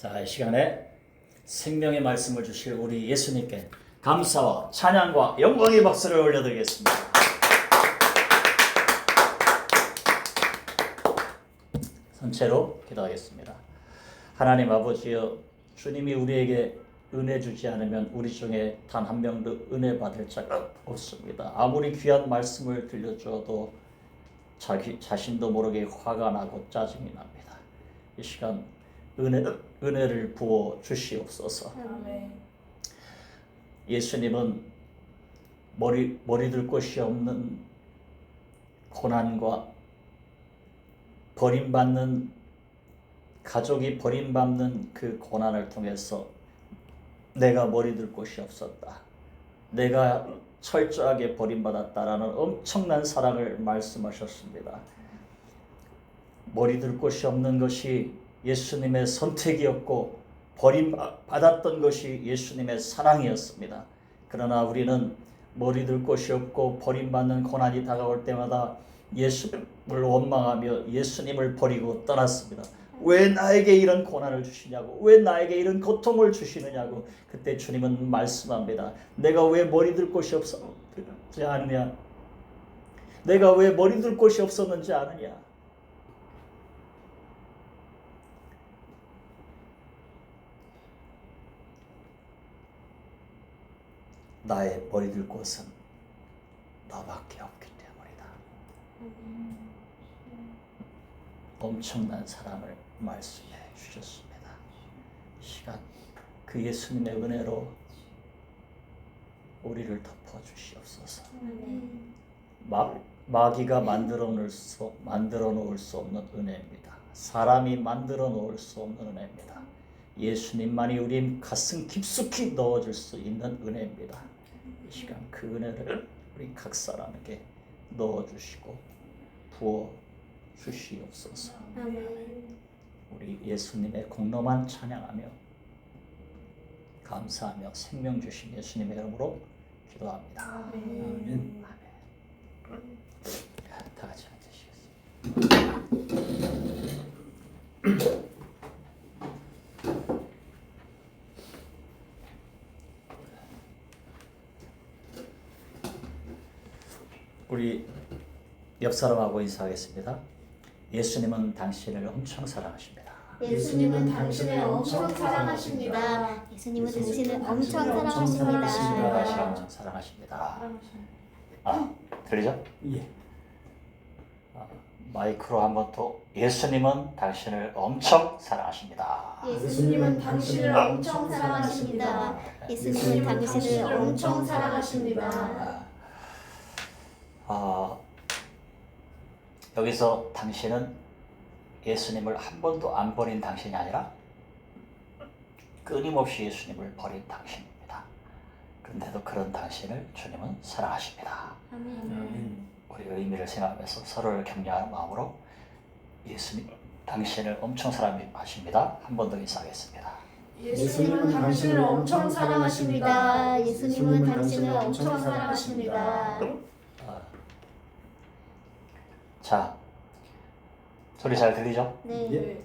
자, 이 시간에 생명의 말씀을 주실 우리 예수님께 감사와 찬양과 영광의 박수를 올려드리겠습니다. 선체로 기도하겠습니다. 하나님 아버지여, 주님이 우리에게 은혜 주지 않으면 우리 중에 단 한 명도 은혜 받을 자가 없습니다. 아무리 귀한 말씀을 들려주어도 자신도 모르게 화가 나고 짜증이 납니다. 이 시간 은혜를 부어 주시옵소서. 아멘. 예수님은 머리둘 곳이 없는 고난과 버림받는, 가족이 버림받는 그 고난을 통해서 내가 머리둘 곳이 없었다, 내가 철저하게 버림받았다라는 엄청난 사랑을 말씀하셨습니다. 머리둘 곳이 없는 것이 예수님의 선택이었고 버림받았던 것이 예수님의 사랑이었습니다. 그러나 우리는 머리둘 곳이 없고 버림받는 고난이 다가올 때마다 예수님을 원망하며 예수님을 버리고 떠났습니다. 왜 나에게 이런 고난을 주시냐고, 왜 나에게 이런 고통을 주시느냐고. 그때 주님은 말씀합니다. 내가 왜 머리둘 곳이 없었지 않느냐, 내가 왜 머리둘 곳이 없었는지 아느냐. 나의 머리둘 곳은 너밖에 없기 때문이다. 엄청난 사랑을 말씀해 주셨습니다. 시간 그 예수님의 은혜로 우리를 덮어 주시옵소서. 마귀가 만들어 놓을 수 없는 은혜입니다. 사람이 만들어 놓을 수 없는 은혜입니다. 예수님만이 우리 가슴 깊숙이 넣어줄 수 있는 은혜입니다. 이 시간 그 은혜를 우리 각 사람에게 넣어주시고 부어 주시옵소서. 우리 예수님의 공로만 찬양하며 감사하며 생명 주신 예수님의 이름으로 기도합니다. 아멘. 다 같이 앉으시겠습니다. 우리 옆 사람하고 인사하겠습니다. 예수님은 당신을 엄청 사랑하십니다. 예수님은 당신을 엄청 사랑하십니다. 예수님은 당신을 엄청 다시 사랑하십니다. 한번 사랑하십니다. 들리죠? 예. 마이크로 한번 또, 예수님은 당신을 엄청 사랑하십니다. 예수님은 당신을 엄청 사랑하십니다. 예수님은 당신을 엄청 사랑하십니다. 여기서 당신은 예수님을 한 번도 안 버린 당신이 아니라 끊임없이 예수님을 버린 당신입니다. 그런데도 그런 당신을 주님은 사랑하십니다. 아멘. 우리 의미를 생각하면서 서로를 격려하는 마음으로 예수님 당신을 엄청 사랑하십니다. 한 번 더 인사하겠습니다. 예수님은 당신을 엄청 사랑하십니다. 예수님은 당신을 엄청 사랑하십니다. 자, 소리 잘 들리죠? 네. 예.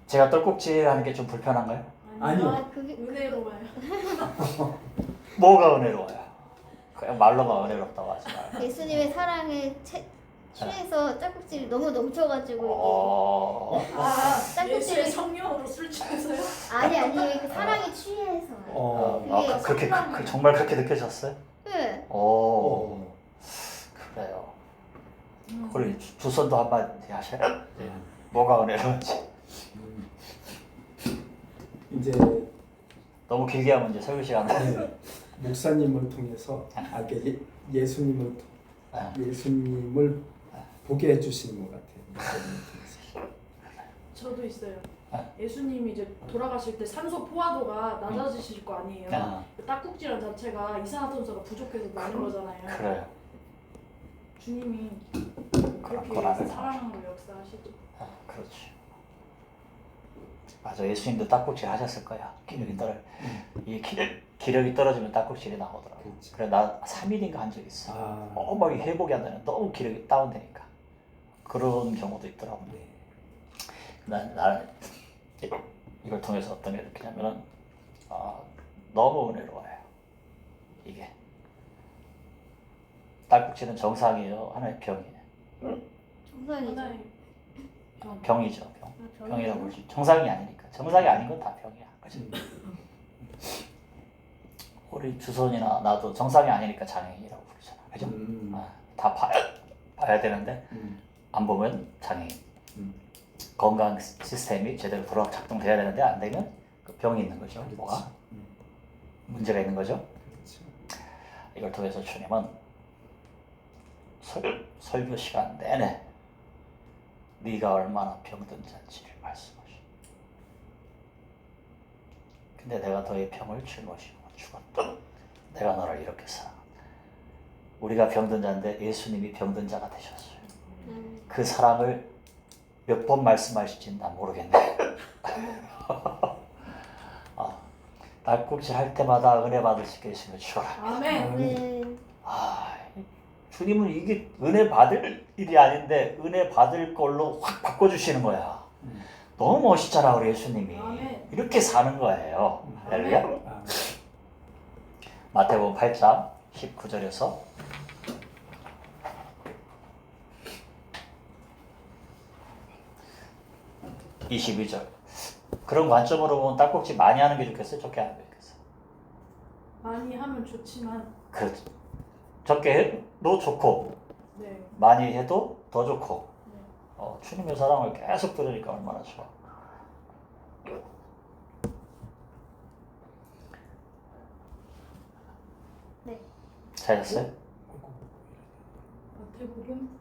제가 떨꾹질하는 게 좀 불편한가요? 아니요. 그게 은혜로워요. 뭐가 은혜로워요? 그냥 말로만 은혜롭다고 하지 말고. 예수님의 사랑에 취해서 짝국질이 너무 넘쳐가지고 예수의 성령으로 술 취해서요? 아니 그 사랑에 취해서. 그렇게 정말 그렇게 느껴졌어요? 네. 그래요. 우리 두 손도 한마디 하셔요. 뭐가 은혜로운지. 이제 너무 길게 하면 이제 설교 시간. 목사님을 통해서 예수님을 보게 해주시는 것 같아요. 목사님을 통해서. 저도 있어요. 예수님이 이제 돌아가실 때 산소 포화도가 낮아지실 거 아니에요. 딱국질한 자체가 이산화탄소가 부족해서 나는 거잖아요. 그래요. 주님이 그렇게 고난을 사랑으로 역사하시죠. 그렇지. 맞아, 예수님도 딱국질 하셨을 거야. 기력이 기력이 떨어지면 딱국질이 나오더라고. 그렇지. 그래, 나 3일인가 한 적 있어. 막 회복이 안 되는, 너무 기력이 다운되니까 그런 경우도 있더라고. 네. 난 이걸 통해서 어떤 게 느끼냐면은 너무 은혜로워요. 이게 딸꾹질은 정상이에요, 하나의 병이에요. 정상이죠. 하나의 병이죠, 병. 아, 병이라고 볼수 정상이 아니니까. 정상이 아닌 건 다 병이야, 그렇지? 우리 주선이나 나도 정상이 아니니까 장애인이라고 부르잖아, 그죠? 다 봐야 되는데 안 보면 장애인. 건강 시스템이 제대로 돌아 작동돼야 되는데 안 되면 그 병이 있는 거죠. 그렇지. 뭐가 문제가 있는 거죠. 그렇죠. 이걸 통해서 주님은 설교 시간 내내 네가 얼마나 병든 자인지를 말씀하셔. 근데 내가 너의 병을 짊어지고 죽었다. 내가 너를 이렇게 사랑한다. 우리가 병든 자인데 예수님이 병든 자가 되셨어요. 그 사랑을 몇 번 말씀하실지는 난 모르겠네. 딸꾹질 할 때마다 은혜 받으실 계심을 주라. 아멘. 네. 주님은 이게 은혜 받을 일이 아닌데 은혜 받을 걸로 확 바꿔주시는 거야. 너무 멋있잖아, 우리 예수님이. 아멘. 이렇게 사는 거예요. 할렐루야. 아멘. 마태복음 8장 19절에서 22절. 그런 관점으로 보면 딸꾹질 많이 하는 게 좋겠어요? 적게 하는 게 좋겠어요? 많이 하면 좋지만 그렇죠. 적게 해도 좋고 네. 많이 해도 더 좋고 네. 주님의 사랑을 계속 들으니까 얼마나 좋아. 네. 찾았어요? 마태복음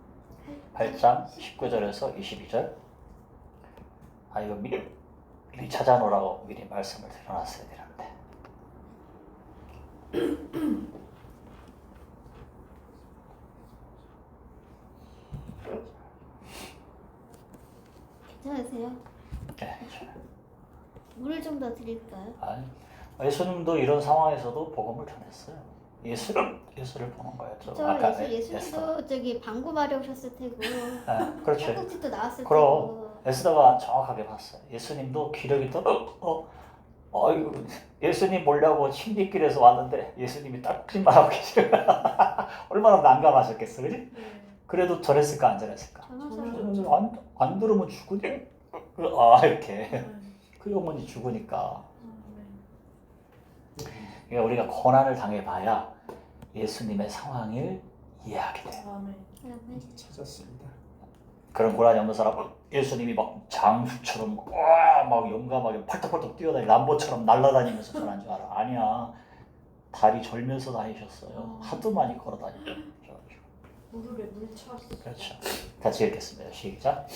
8장 19절에서 22절. 이거 미리 찾아놓으라고 미리 말씀을 드려놨어야 되는데. 괜찮으세요? 네. 물을 좀 더 드릴까요? 예수님도 이런 상황에서도 복음을 전했어요. 예수를 보는 거였죠. 예수님도 저기 방구 마려우셨을 테고 그렇죠. 딸꾹질도 나왔을 그럼 테고 에스더가 정확하게 봤어요. 예수님도 기력이 아이고, 예수님 보려고 침뒷길에서 왔는데 예수님이 딸꾹질만 하고 계시는 얼마나 난감하셨겠어, 그지? 네. 그래도 전했을까 안 전했을까? 전화서 안 들으면 죽으니? 이렇게 네. 그 영혼이 죽으니까. 네. 그러니까 우리가 고난을 당해봐야 예수님의 상황을 이해하게 돼요. 아멘. 아멘. 찾았습니다. 그런 고난이 없는 사람은 예수님이 막 장수처럼 막 용감하게 펄떡펄떡 뛰어다니 람보처럼 날아다니면서 전한 줄 알아. 아니야. 다리 절면서 다니셨어요. 하도 많이 걸어다니셨죠. 무릎에 물 차었어요. 그렇죠. 같이 읽겠습니다. 시작.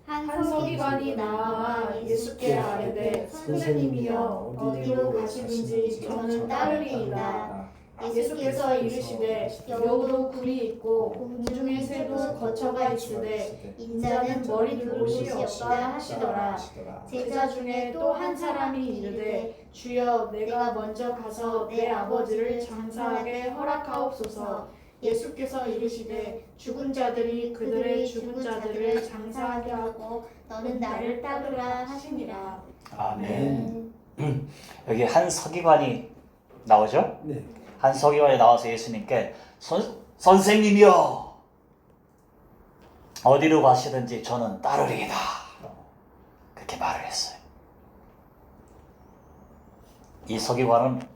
한 서기관이 나와 예수께 아뢰되 선생님이여 어디로 가시든지 저는 따르리이다. 예수께서 이르시되 여우도 굴이 있고 공중의 새도 거처가 있으되 인자는 머리 둘 곳이 없다 하시더라. 제자 중에 또 한 사람이 이르되 주여 내가 먼저 가서 내 아버지를 장사하게 허락하옵소서. 예수께서 이르시되 죽은 자들이 그들의 죽은 자들을 장사하게 하고 너는 나를 따르라 하시니라. 아멘. 여기 한 서기관이 나오죠? 네. 한 서기관이 나와서 예수님께 선생님이여 어디로 가시든지 저는 따르리이다. 그렇게 말을 했어요. 이 서기관은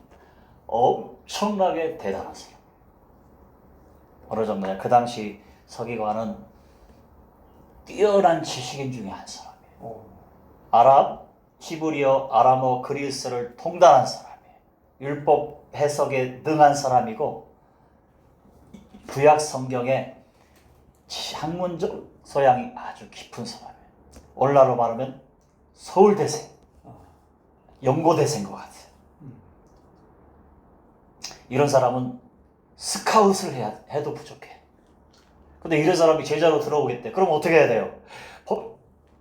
엄청나게 대단한 사람. 어느 정도냐? 그 당시 서기관은 뛰어난 지식인 중에 한 사람이에요. 아람, 히브리어, 아람어, 그리스를 통달한 사람이에요. 율법 해석에 능한 사람이고 구약 성경의 학문적 소양이 아주 깊은 사람이에요. 오늘날로 말하면 서울대생, 연고대생인 것 같아요. 이런 사람은 스카웃을 해도 부족해. 근데 이런 사람이 제자로 들어오겠대. 그럼 어떻게 해야 돼요?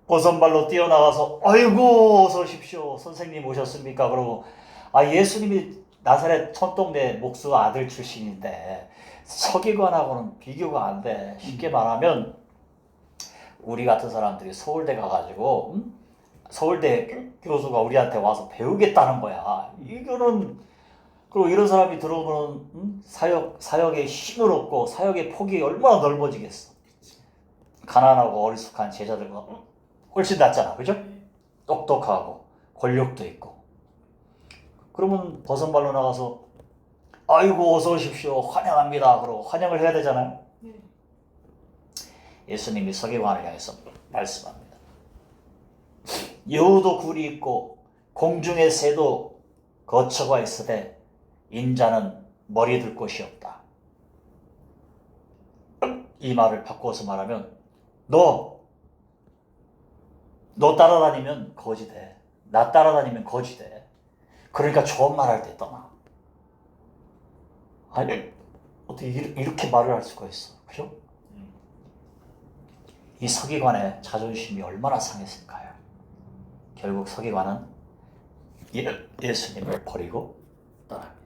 버선발로 뛰어나가서 아이고 어서 오십시오. 선생님 오셨습니까? 그러고 예수님이 나사렛 천동네 목수 아들 출신인데 서기관하고는 비교가 안 돼. 쉽게 말하면 우리 같은 사람들이 서울대 가가지고 서울대 교수가 우리한테 와서 배우겠다는 거야. 이거는 그리고 이런 사람이 들어오면 사역의 힘을 얻고 사역의 폭이 얼마나 넓어지겠어. 가난하고 어리숙한 제자들과 훨씬 낫잖아, 그죠? 똑똑하고 권력도 있고. 그러면 버선발로 나가서 아이고 어서 오십시오 환영합니다 그러고 환영을 해야 되잖아요. 예수님이 서기관을 향해서 말씀합니다. 여우도 굴이 있고 공중의 새도 거처가 있으되 인자는 머리 둘 곳이 없다. 이 말을 바꿔서 말하면 너 따라다니면 거지돼. 나 따라다니면 거지돼. 그러니까 좋은 말 할 때 떠나. 아니 어떻게 이렇게 말을 할 수가 있어, 그죠? 이 서기관의 자존심이 얼마나 상했을까요? 결국 서기관은 예수님을 버리고 떠납니다.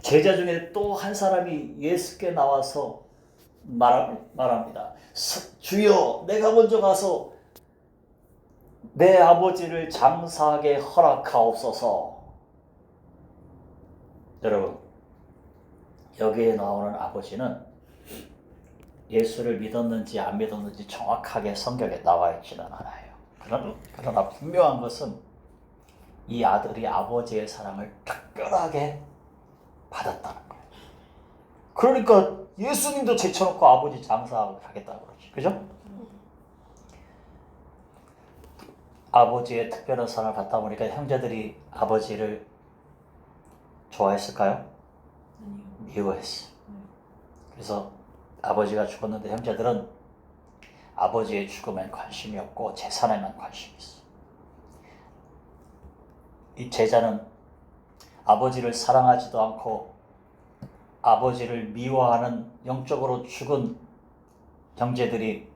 제자 중에 또 한 사람이 예수께 나와서 말합니다. 주여, 내가 먼저 가서 내 아버지를 장사하게 허락하옵소서. 여러분, 여기에 나오는 아버지는 예수를 믿었는지 안 믿었는지 정확하게 성경에 나와 있지는 않아요. 그러나 분명한 것은 이 아들이 아버지의 사랑을 특별하게 받았다는 거예요. 그러니까 예수님도 제쳐놓고 아버지 장사하고 가겠다고 그러지, 그죠? 아버지의 특별한 사랑을 받다 보니까 형제들이 아버지를 좋아했을까요? 미워했어요. 그래서 아버지가 죽었는데 형제들은 아버지의 죽음엔 관심이 없고 재산에만 관심이 있어요. 이 제자는 아버지를 사랑하지도 않고 아버지를 미워하는 영적으로 죽은 형제들이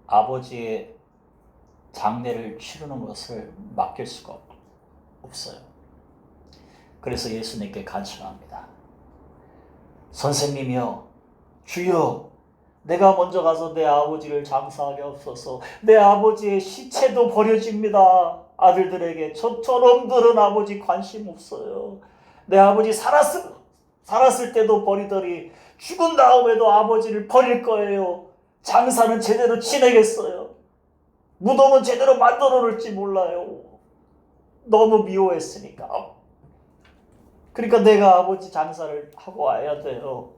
아버지의 장례를 치르는 것을 맡길 수가 없어요. 그래서 예수님께 간청합니다. 선생님이여, 주여, 내가 먼저 가서 내 아버지를 장사하게 없어서 내 아버지의 시체도 버려집니다. 아들들에게 저놈들은 아버지 관심 없어요. 내 아버지 살았을 때도 버리더니 죽은 다음에도 아버지를 버릴 거예요. 장사는 제대로 지내겠어요. 무덤은 제대로 만들어 놓을지 몰라요. 너무 미워했으니까. 그러니까 내가 아버지 장사를 하고 와야 돼요.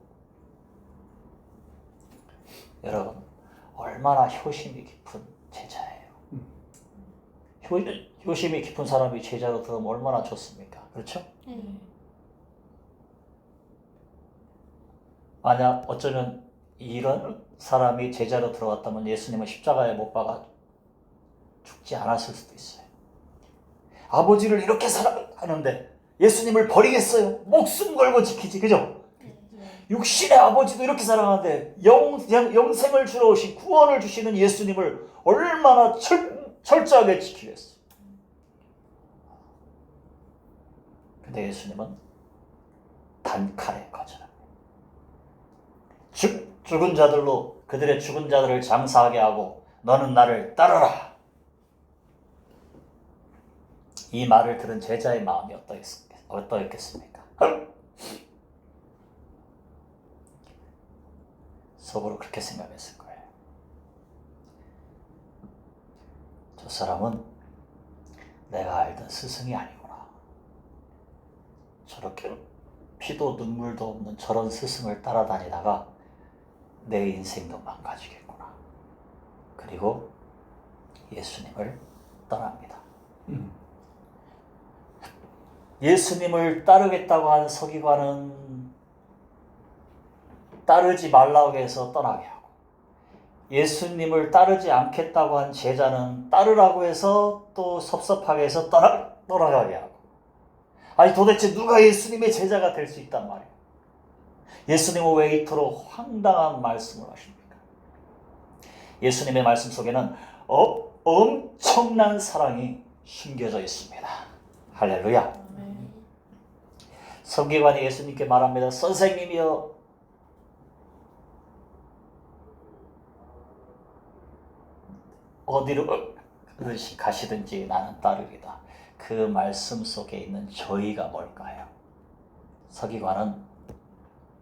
여러분, 얼마나 효심이 깊은 제자예요. 효심이 깊은 사람이 제자로 들어오면 얼마나 좋습니까? 그렇죠? 만약 어쩌면 이런 사람이 제자로 들어왔다면 예수님은 십자가에 못 박아 죽지 않았을 수도 있어요. 아버지를 이렇게 사랑하는데 예수님을 버리겠어요? 목숨 걸고 지키지, 그죠? 육신의 아버지도 이렇게 사랑하는데 영생을 주러 오신 구원을 주시는 예수님을 얼마나 철저하게 지키겠어요. 근데 예수님은 단칼에 거절합니다. 죽은 자들로 그들의 죽은 자들을 장사하게 하고 너는 나를 따르라. 이 말을 들은 제자의 마음이 어떠했겠습니까? 속으로 그렇게 생각했을 거예요. 저 사람은 내가 알던 스승이 아니구나. 저렇게 피도 눈물도 없는 저런 스승을 따라다니다가 내 인생도 망가지겠구나. 그리고 예수님을 떠납니다. 예수님을 따르겠다고 한 서기관은 따르지 말라고 해서 떠나게 하고, 예수님을 따르지 않겠다고 한 제자는 따르라고 해서 또 섭섭하게 해서 떠나가게 하고. 아니 도대체 누가 예수님의 제자가 될 수 있단 말이에요? 예수님은 왜 이토록 황당한 말씀을 하십니까? 예수님의 말씀 속에는 엄청난 사랑이 숨겨져 있습니다. 할렐루야. 서기관이 예수님께 말합니다. 선생님이여, 어디로 가시든지 나는 따르리다. 그 말씀 속에 있는 저희가 뭘까요? 서기관은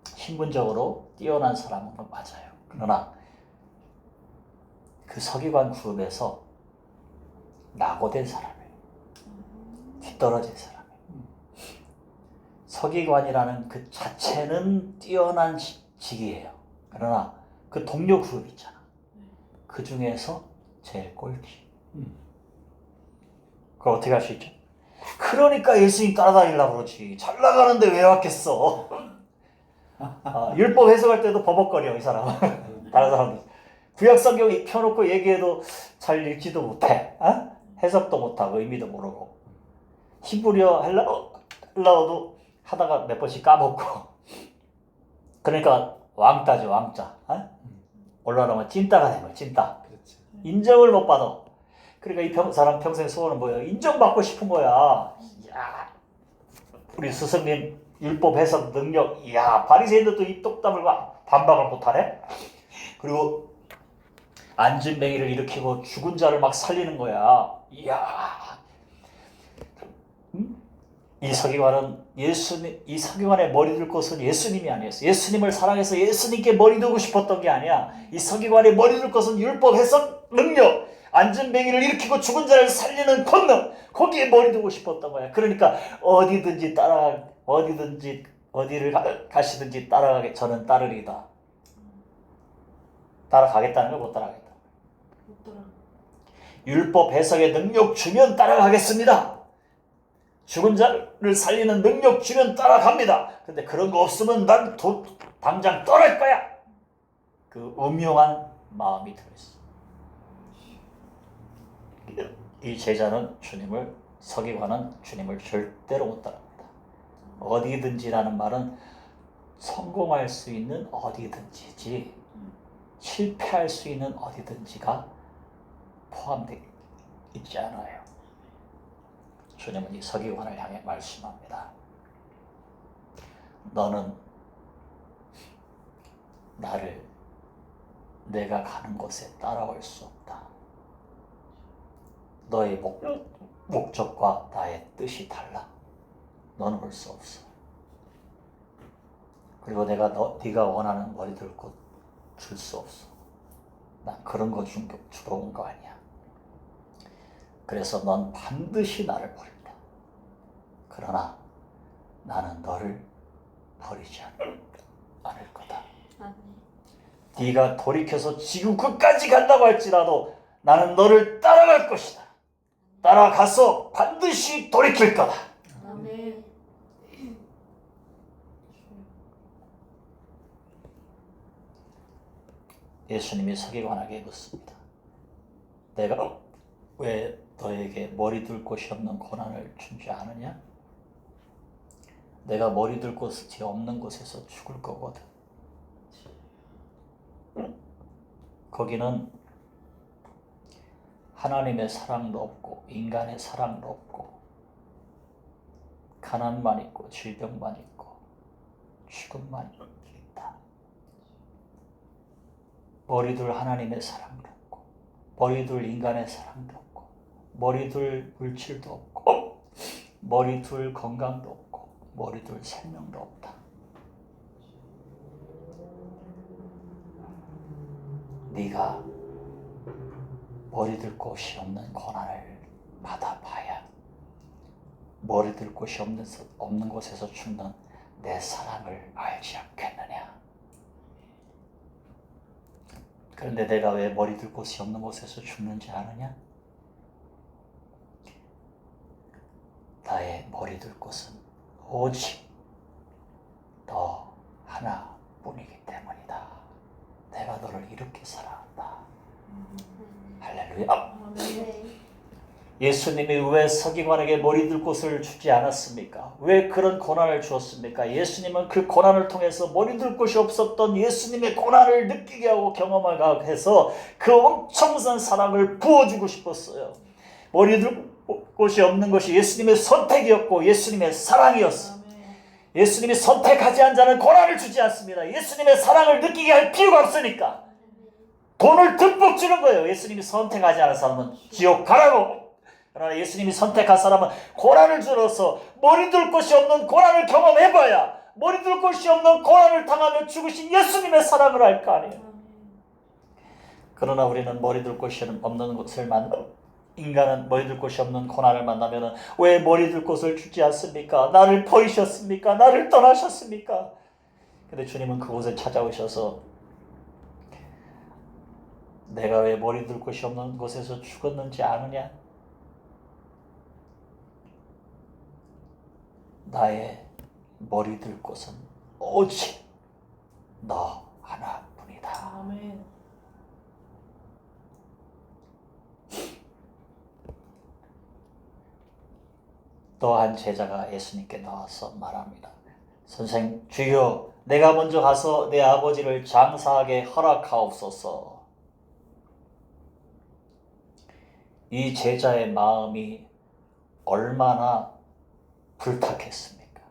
신분적으로 뛰어난 사람은 맞아요. 그러나 그 서기관 그룹에서 낙오된 사람이에요. 뒤떨어진 사람이에요. 서기관이라는 그 자체는 뛰어난 직이에요. 그러나 그 동료 그룹 있잖아. 그 중에서 제일 꼴찌. 그걸 어떻게 할 수 있죠? 그러니까 예수님 따라다니려고 그러지. 잘 나가는데 왜 왔겠어? 율법 해석할 때도 버벅거려 이 사람은. 다른 사람들 구약 성경 펴놓고 얘기해도 잘 읽지도 못해. 해석도 못하고 의미도 모르고. 히브리어 헬라어도 하다가 몇 번씩 까먹고. 그러니까 왕따죠, 왕자. 올라가면 찐따가 된 거야, 찐따. 그렇지. 인정을 못 받아. 그러니까 이 사람 평생 소원은 뭐예요? 인정받고 싶은 거야. 이야, 우리 스승님 율법 해석 능력, 이야, 바리새인들도 이 똑담을 반박을 못하네. 그리고 안진뱅이를 일으키고 죽은 자를 막 살리는 거야. 이야, 이 서기관은 이 서기관의 머리 들 것은 예수님이 아니었어. 예수님을 사랑해서 예수님께 머리 두고 싶었던 게 아니야. 이 서기관의 머리 들 것은 율법 해석 능력, 안진뱅이를 일으키고 죽은 자를 살리는 권능, 거기에 머리 두고 싶었던 거야. 그러니까 어디를 가시든지 따라가게 저는 따르리다. 따라가겠다는 걸 못 따라가겠다. 못 따라. 율법 해석의 능력 주면 따라가겠습니다. 죽은 자를 살리는 능력 주면 따라갑니다. 근데 그런 거 없으면 난 당장 떠날 거야. 그 음흉한 마음이 들어있어. 이 제자는 서기관은 주님을 절대로 못 따릅니다. 어디든지라는 말은 성공할 수 있는 어디든지지 실패할 수 있는 어디든지가 포함되어 있지 않아요. 주님은 이 서기관을 향해 말씀합니다. 너는 내가 가는 곳에 따라올 수 없다. 너의 목적과 나의 뜻이 달라. 너는 올 수 없어. 그리고 네가 원하는 머리 들 곳 줄 수 없어. 난 그런 거 주러 온 거 아니야. 그래서 넌 반드시 나를 버린다. 그러나 나는 너를 버리지 않을 거다. 네가 돌이켜서 지금 끝까지 간다고 할지라도 나는 너를 따라갈 것이다. 따라가서 반드시 돌이킬 거다. 아멘. 예수님이 서기관에게 묻습니다. 내가 왜 너에게 머리 둘 곳이 없는 고난을 주지 않으냐? 내가 머리 둘 곳이 없는 곳에서 죽을 거거든. 거기는 하나님의 사랑도 없고 인간의 사랑도 없고 가난만 있고 질병만 있고 죽음만 있다. 머리둘 하나님의 사랑도 없고 머리둘 인간의 사랑도 없고 머리둘 물질도 없고 머리둘 건강도 없고 머리둘 생명도 없다. 네가 머리둘 곳이 없는 고난을 받아봐야 머리둘 곳이 없는 곳에서 죽는 내 사랑을 알지 않겠느냐. 그런데 내가 왜 머리둘 곳이 없는 곳에서 죽는지 아느냐? 나의 머리둘 곳은 오직 너 하나뿐이기 때문이다. 내가 너를 이렇게 사랑한다. 할렐루야. 아멘. 예수님이 왜 서기관에게 머리둘 곳을 주지 않았습니까? 왜 그런 고난을 주었습니까? 예수님은 그 고난을 통해서 머리둘 곳이 없었던 예수님의 고난을 느끼게 하고 경험하게 해서 그 엄청난 사랑을 부어주고 싶었어요. 머리둘 곳이 없는 것이 예수님의 선택이었고 예수님의 사랑이었어. 예수님이 선택하지 않은 자는 고난을 주지 않습니다. 예수님의 사랑을 느끼게 할 필요가 없으니까. 돈을 듬뿍 주는 거예요. 예수님이 선택하지 않은 사람은 지옥 가라고. 그러나 예수님이 선택한 사람은 고난을 주어서 머리 둘 곳이 없는 고난을 경험해봐야 머리 둘 곳이 없는 고난을 당하며 죽으신 예수님의 사랑을 알 거 아니에요. 그러나 우리는 머리 둘 곳이 없는 곳을 인간은 머리 둘 곳이 없는 고난을 만나면 왜 머리 둘 곳을 주지 않습니까? 나를 버리셨습니까? 나를 떠나셨습니까? 근데 주님은 그곳에 찾아오셔서 내가 왜 머리 둘 곳이 없는 곳에서 죽었는지 아느냐? 나의 머리 둘 곳은 오직 너 하나뿐이다. 아멘. 또한 제자가 예수님께 나와서 말합니다. 선생, 주여, 내가 먼저 가서 내 아버지를 장사하게 허락하옵소서. 이 제자의 마음이 얼마나 불탁했습니까?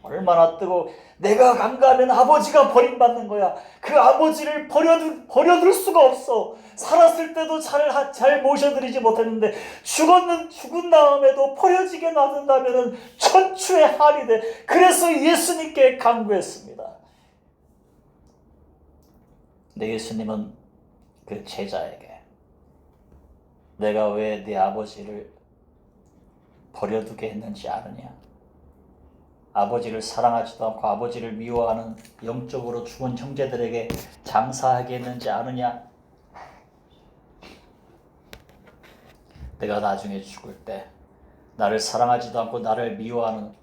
얼마나 뜨거워. 내가 간가하면 아버지가 버림받는 거야. 그 아버지를 버려둘 수가 없어. 살았을 때도 잘 모셔드리지 못했는데 죽은 다음에도 버려지게 놔둔다면 천추의 한이 돼. 그래서 예수님께 간구했습니다. 근데 예수님은 그 제자에게 내가 왜 네 아버지를 버려두게 했는지 아느냐? 아버지를 사랑하지도 않고 아버지를 미워하는 영적으로 죽은 형제들에게 장사하게 했는지 아느냐? 내가 나중에 죽을 때 나를 사랑하지도 않고 나를 미워하는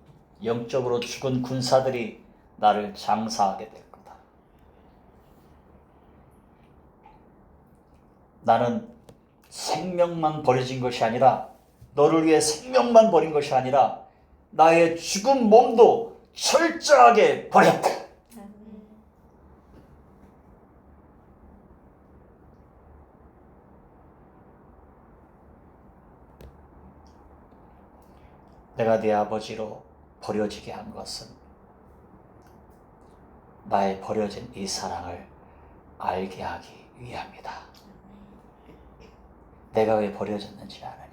영적으로 죽은 군사들이 나를 장사하게 될 거다. 나는 생명만 버려진 것이 아니라 너를 위해 생명만 버린 것이 아니라 나의 죽은 몸도 철저하게 버렸다. 내가 네 아버지로 버려지게 한 것은 나의 버려진 이 사랑을 알게 하기 위함이다. 내가 왜 버려졌는지 아느냐?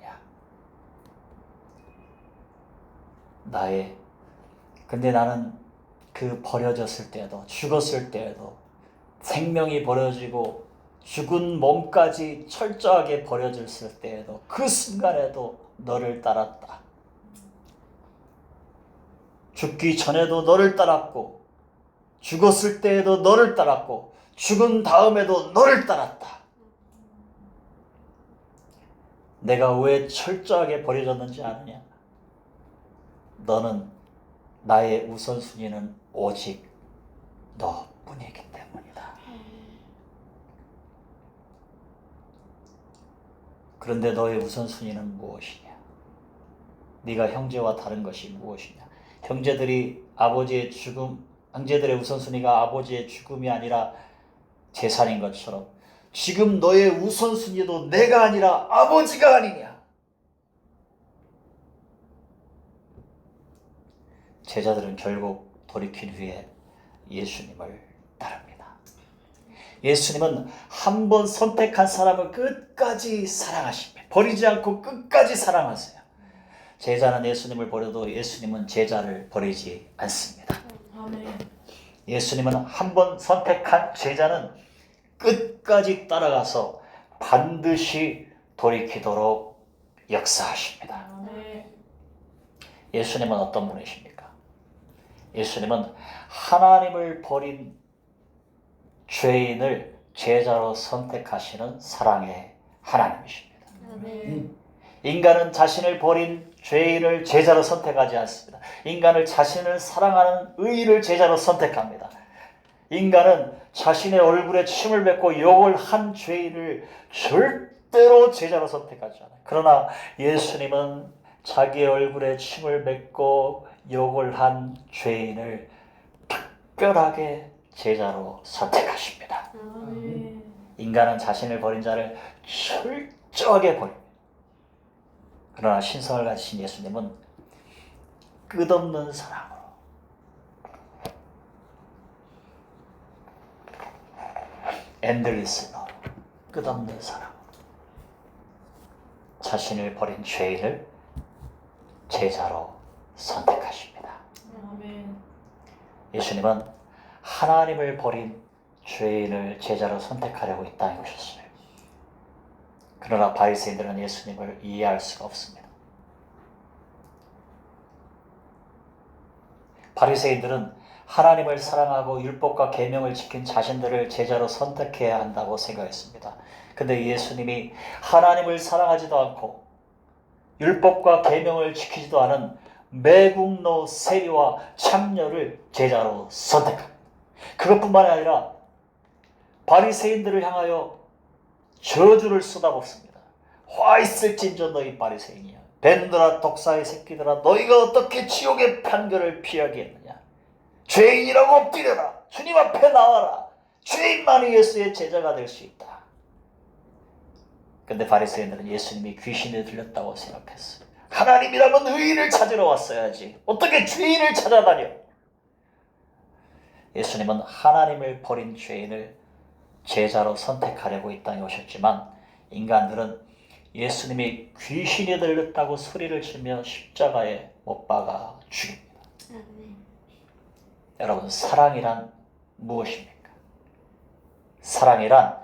근데 나는 그 버려졌을 때에도, 죽었을 때에도, 생명이 버려지고 죽은 몸까지 철저하게 버려졌을 때에도, 그 순간에도 너를 따랐다. 죽기 전에도 너를 따랐고, 죽었을 때에도 너를 따랐고, 죽은 다음에도 너를 따랐다. 내가 왜 철저하게 버려졌는지 아느냐? 너는 나의 우선순위는 오직 너뿐이기 때문이다. 그런데 너의 우선순위는 무엇이냐? 네가 형제와 다른 것이 무엇이냐? 형제들의 우선순위가 아버지의 죽음이 아니라 재산인 것처럼 지금 너의 우선순위도 내가 아니라 아버지가 아니냐? 제자들은 결국 돌이킨 후에 예수님을 따릅니다. 예수님은 한 번 선택한 사람을 끝까지 사랑하십니다. 버리지 않고 끝까지 사랑하세요. 제자는 예수님을 버려도 예수님은 제자를 버리지 않습니다. 아멘. 예수님은 한 번 선택한 제자는 끝까지 따라가서 반드시 돌이키도록 역사하십니다. 아멘. 예수님은 어떤 분이십니까? 예수님은 하나님을 버린 죄인을 제자로 선택하시는 사랑의 하나님이십니다. 아멘. 인간은 자신을 버린 죄인을 제자로 선택하지 않습니다. 인간을 자신을 사랑하는 의인을 제자로 선택합니다. 인간은 자신의 얼굴에 침을 뱉고 욕을 한 죄인을 절대로 제자로 선택하지 않아요. 그러나 예수님은 자기의 얼굴에 침을 뱉고 욕을 한 죄인을 특별하게 제자로 선택하십니다. 아멘. 인간은 자신을 버린 자를 철저하게 버립니다. 그러나 신성을 가지신 예수님은 끝없는 사랑으로 엔들리스 러브, 끝없는 사랑. 자신을 버린 죄인을 제자로 선택하십니다. 아멘. 예수님은 하나님을 버린 죄인을 제자로 선택하려고 이 땅에 오셨어요. 그러나 바리새인들은 예수님을 이해할 수가 없습니다. 바리새인들은 하나님을 사랑하고 율법과 계명을 지킨 자신들을 제자로 선택해야 한다고 생각했습니다. 근데 예수님이 하나님을 사랑하지도 않고 율법과 계명을 지키지도 않은 매국노 세리와 창녀를 제자로 선택합니다. 그것뿐만 아니라 바리새인들을 향하여 저주를 쏟아붓습니다. 화 있을진저 너희 바리새인이야. 뱀들아 독사의 새끼들아 너희가 어떻게 지옥의 판결을 피하겠느냐. 죄인이라고 엎드려라. 주님 앞에 나와라. 죄인만이 예수의 제자가 될 수 있다. 근데 바리새인들은 예수님이 귀신에 들렸다고 생각했어요. 하나님이라면 의인을 찾으러 왔어야지. 어떻게 죄인을 찾아다녀? 예수님은 하나님을 버린 죄인을 제자로 선택하려고 이 땅에 오셨지만 인간들은 예수님이 귀신이 들렸다고 소리를 치며 십자가에 못 박아 죽입니다. 아멘. 여러분, 사랑이란 무엇입니까? 사랑이란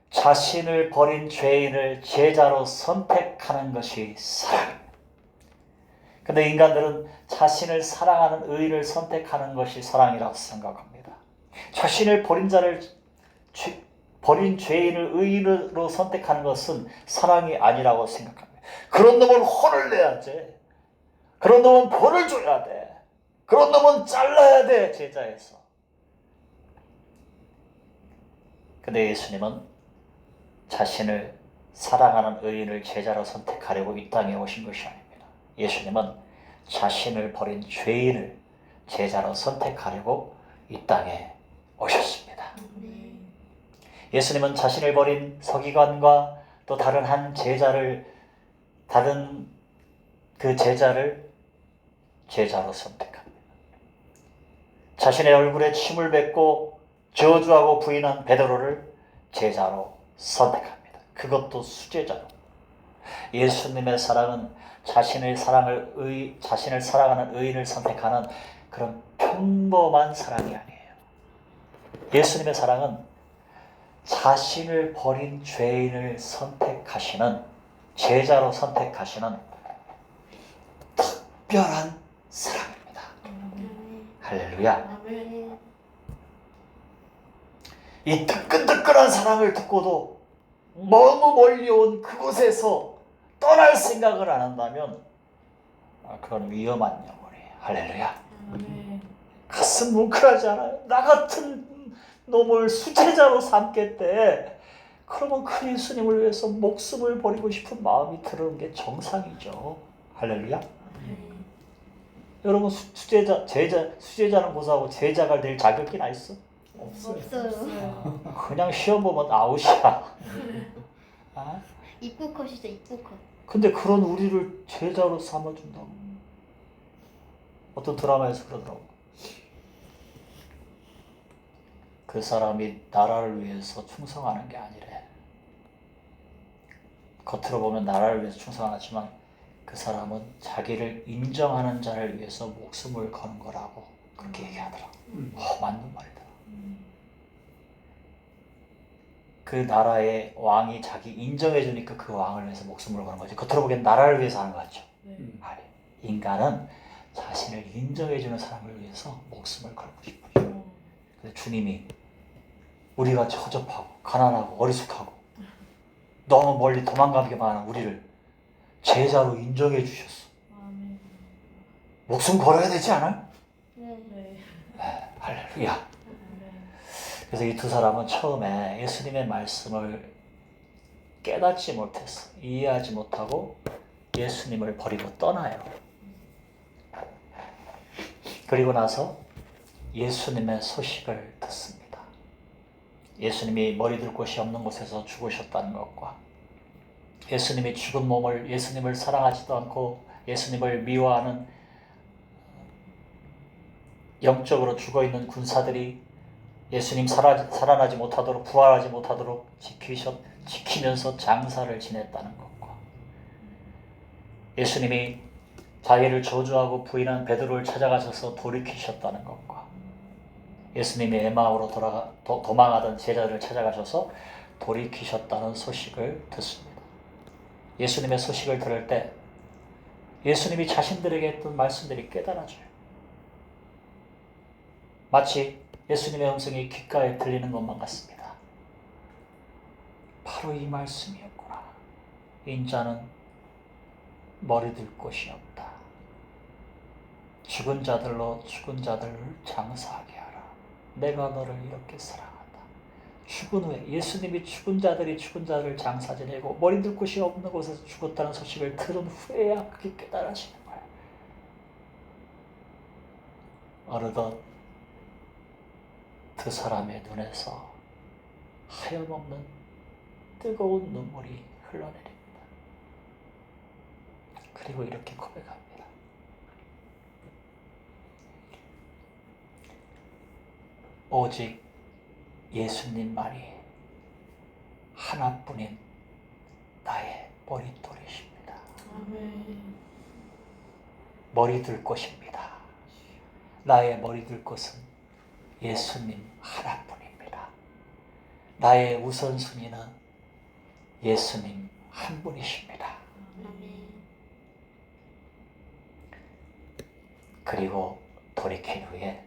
자신을 버린 죄인을 제자로 선택하는 것이 사랑입니다. 근데 인간들은 자신을 사랑하는 의인을 선택하는 것이 사랑이라고 생각합니다. 자신을 버린 죄인을 의인으로 선택하는 것은 사랑이 아니라고 생각합니다. 그런 놈은 혼을 내야지. 그런 놈은 벌을 줘야 돼. 그런 놈은 잘라야 돼, 제자에서. 근데 예수님은 자신을 사랑하는 의인을 제자로 선택하려고 이 땅에 오신 것이 아닙니다. 예수님은 자신을 버린 죄인을 제자로 선택하려고 이 땅에 오셨습니다. 예수님은 자신을 버린 서기관과 또 다른 그 제자를 제자로 선택합니다. 자신의 얼굴에 침을 뱉고 저주하고 부인한 베드로를 제자로 선택합니다. 그것도 수제자로. 예수님의 사랑은 자신을 사랑하는 의인을 선택하는 그런 평범한 사랑이 아니에요. 예수님의 사랑은 자신을 버린 죄인을 선택하시는, 제자로 선택하시는 특별한 사랑입니다. 할렐루야. 아멘. 이 뜨끈뜨끈한 사랑을 듣고도 너무 멀리 온 그곳에서 떠날 생각을 안 한다면 그건 위험한 영혼이에요. 할렐루야. 아멘. 가슴 뭉클하지 않아요? 나 같은 놈을 수제자로 삼겠대. 그러면 그 예수님을 위해서 목숨을 버리고 싶은 마음이 드는 게 정상이죠. 할렐루야. 여러분, 수제자는 고사하고 제자가 될 자격이나 있어? 없어요. 그냥 시험 보면 아웃이야. 아? 입구컷이죠, 입구컷. 근데 그런 우리를 제자로 삼아준다고. 어떤 드라마에서 그러더라고. 그 사람이 나라를 위해서 충성하는 게 아니래. 겉으로 보면 나라를 위해서 충성하지만 그 사람은 자기를 인정하는 자를 위해서 목숨을 거는 거라고 그렇게 얘기하더라고. 맞는 말이다. 그 나라의 왕이 자기 인정해주니까 그 왕을 위해서 목숨을 거는 거지. 겉으로 보기엔 나라를 위해서 하는 거 같죠? 아니, 인간은 자신을 인정해주는 사람을 위해서 목숨을 걸고 싶어요. 근데 주님이 우리가 허접하고 가난하고 어리숙하고 너무 멀리 도망가기만 하는 우리를 제자로 인정해 주셨어. 아멘. 목숨 걸어야 되지 않아요? 네. 할렐루야. 아멘. 그래서 이 두 사람은 처음에 예수님의 말씀을 깨닫지 못했어. 이해하지 못하고 예수님을 버리고 떠나요. 그리고 나서 예수님의 소식을 듣습니다. 예수님이 머리둘 곳이 없는 곳에서 죽으셨다는 것과 예수님이 죽은 몸을, 예수님을 사랑하지도 않고 예수님을 미워하는 영적으로 죽어있는 군사들이 예수님 살아나지 못하도록 부활하지 못하도록 지키면서 장사를 지냈다는 것과 예수님이 자기를 저주하고 부인한 베드로를 찾아가셔서 돌이키셨다는 것과 예수님이 에마오로 도망하던 제자들을 찾아가셔서 돌이키셨다는 소식을 듣습니다. 예수님의 소식을 들을 때 예수님이 자신들에게 했던 말씀들이 깨달아져요. 마치 예수님의 음성이 귓가에 들리는 것만 같습니다. 바로 이 말씀이었구나. 인자는 머리 들 곳이 없다. 죽은 자들로 죽은 자들을 장사하게 하라. 내가 너를 이렇게 사랑한다. 죽은 후에 예수님이 죽은 자들을 장사 지내고 머리 들 곳이 없는 곳에서 죽었다는 소식을 들은 후에야 그게 깨달아지는 거야. 어느덧 그 사람의 눈에서 하염없는 뜨거운 눈물이 흘러내립니다. 그리고 이렇게 고백합니다. 오직 예수님만이 하나뿐인 나의 머릿돌이십니다. 아멘. 머리 둘 곳입니다. 나의 머리 둘 곳은 예수님 하나뿐입니다. 나의 우선순위는 예수님 한 분이십니다. 아멘. 그리고 돌이킨 후에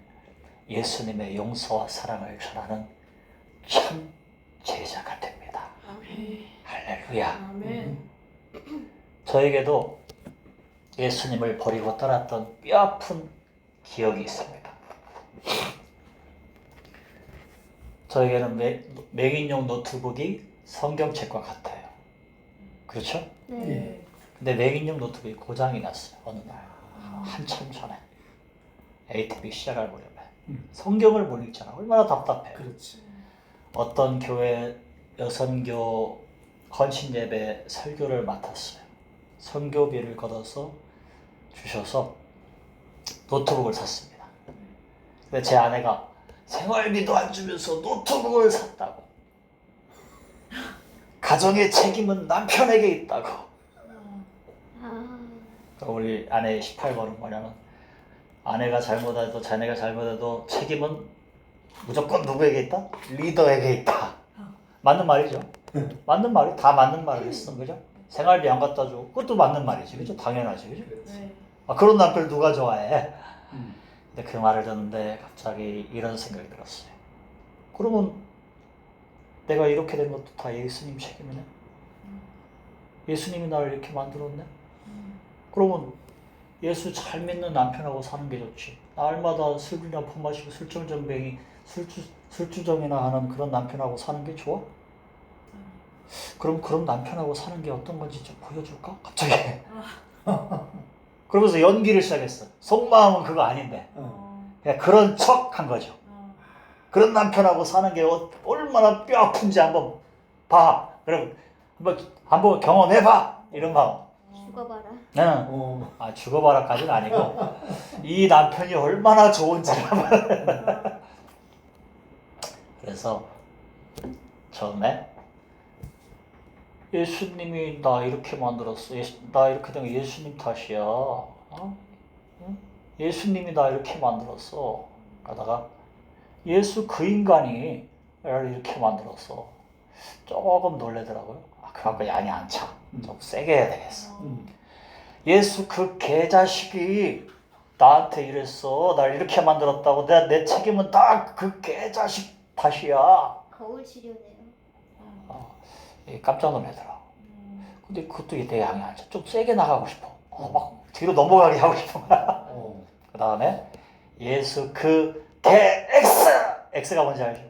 예수님의 용서와 사랑을 전하는 참 제자가 됩니다. 아멘. 할렐루야. 아멘. 저에게도 예수님을 버리고 떠났던 뼈아픈 기억이 있습니다. 저에게는 맹인용 노트북이 성경책과 같아요. 그렇죠? 네. 네. 근데 맹인용 노트북이 고장이 났어요. 어느 날 한참 전에 ATB 시작할 무렵에 성경을 못 읽잖아. 얼마나 답답해. 그렇지. 어떤 교회 여선교 헌신 예배 설교를 맡았어요. 선교비를 걷어서 주셔서 노트북을 샀습니다. 근데 제 아내가 생활비도 안 주면서 노트북을 샀다고. 가정의 책임은 남편에게 있다고. 아, 우리 아내의 18번은 뭐냐면 아내가 잘못해도 자네가 잘못해도 책임은 무조건 누구에게 있다? 리더에게 있다. 맞는 말이죠. 맞는 말이 다 맞는 말을 했어, 그죠? 생활비 안 갖다 주고 그것도 맞는 말이지, 그죠? 당연하지, 그죠? 그렇지. 네. 아, 그런 남편 누가 좋아해? 음. 근데 그 말을 듣는데 갑자기 이런 생각이 들었어요. 그러면 내가 이렇게 된 것도 다 예수님 책임이네? 예수님이 나를 이렇게 만들었네? 그러면 예수 잘 믿는 남편하고 사는 게 좋지. 날마다 술이나 퍼마시고 술주정뱅이, 술주정이나 하는 그런 남편하고 사는 게 좋아? 그럼 그런 남편하고 사는 게 어떤 건지 좀 보여줄까? 갑자기. 그러면서 연기를 시작했어. 속마음은 그거 아닌데. 그냥 그런 척 한 거죠. 그런 남편하고 사는 게 얼마나 뼈 아픈지 한번 봐. 그럼 한번 경험해봐. 이런 마음. 죽어봐라. 응. 어. 아, 죽어봐라까지는 아니고 이 남편이 얼마나 좋은지를 한번. 그래서 처음에 예수님이 나 이렇게 만들었어. 나 이렇게 된 거 예수님 탓이야. 어? 응? 예수님이 나 이렇게 만들었어. 하다가 예수 그 인간이 나를 이렇게 만들었어. 조금 놀래더라고요. 아, 그만큼 양이 안 차. 좀 세게 해야 되겠어. 예수 그 개자식이 나한테 이랬어. 날 이렇게 만들었다고. 내 책임은 다 그 개자식 탓이야. 거울 치료네요. 깜짝 놀라더라고. 근데 그것도 내 양이 안 차. 좀 세게 나가고 싶어. 막 뒤로 넘어가게 하고 싶어. 그 다음에 예수 그 개 X가 뭔지 알죠?